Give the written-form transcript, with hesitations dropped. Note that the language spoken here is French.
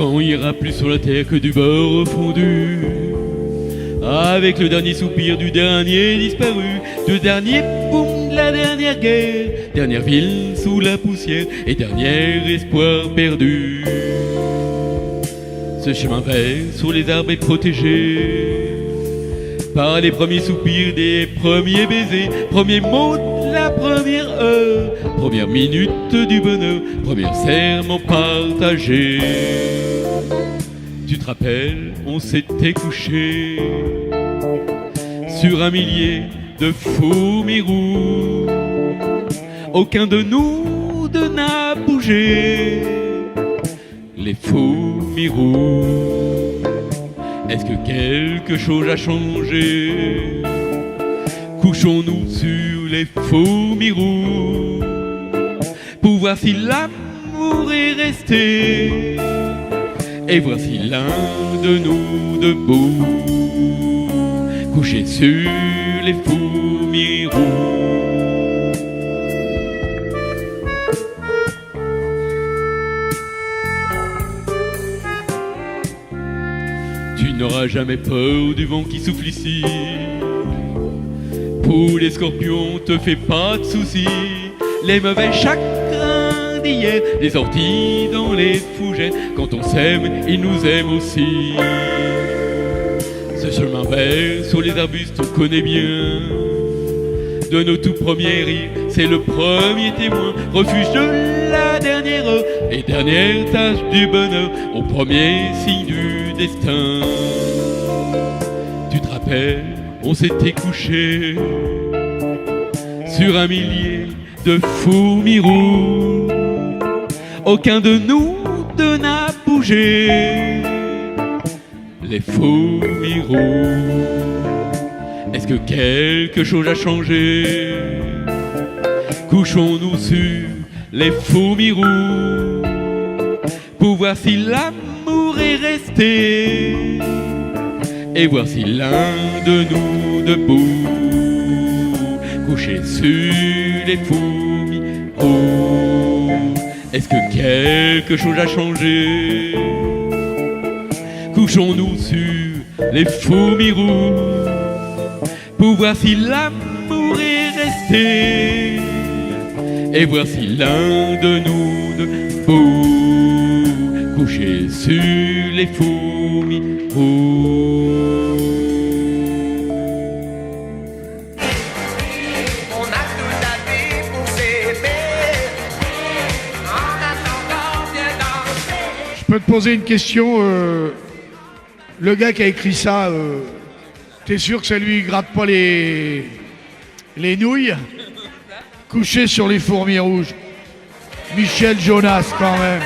Quand il n'y aura plus sur la terre que du beurre fondu, avec le dernier soupir du dernier disparu, du dernier boum de la dernière guerre, dernière ville sous la poussière et dernier espoir perdu. Ce chemin vert sur les arbres est protégé par les premiers soupirs des premiers baisers, premiers mots de la première heure, première minute du bonheur, premier serment partagé. Tu te rappelles, on s'était couché sur un millier de fourmis roux. Aucun de nous deux n'a bougé. Les fourmis roux. Est-ce que quelque chose a changé? Couchons-nous sur les fourmis roux pour voir si l'amour est resté et voir si l'un de nous debout couché sur les fourmis roux. Tu n'auras jamais peur du vent qui souffle ici. Pour les scorpions, te fais pas de soucis. Les mauvais chagrins d'hier, les orties dans les fougères. Quand on s'aime, ils nous aiment aussi. Ce chemin vert sur les arbustes, on connaît bien. De nos tout premiers rires, c'est le premier témoin. Refuge de la dernière heure et dernière tâche du bonheur, au premier signe du destin. Tu te rappelles, on s'était couché sur un millier de fourmis roux. Aucun de nous deux n'a bougé. Les fourmis roux. Est-ce que quelque chose a changé? Couchons-nous sur les fourmis roux pour voir si l'amour est resté et voir si l'un de nous debout couché sur les fourmis roux. Est-ce que quelque chose a changé? Couchons-nous sur les fourmis roux pour voir si l'amour est resté et voir si l'un de nous debout couché sur les fourmis roux. On a toute la vie pour s'aimer. En attendant, viens danser. Je peux te poser une question. Le gars qui a écrit ça, t'es sûr que ça lui gratte pas les nouilles? Couché sur les fourmis rouges. Michel Jonas quand même.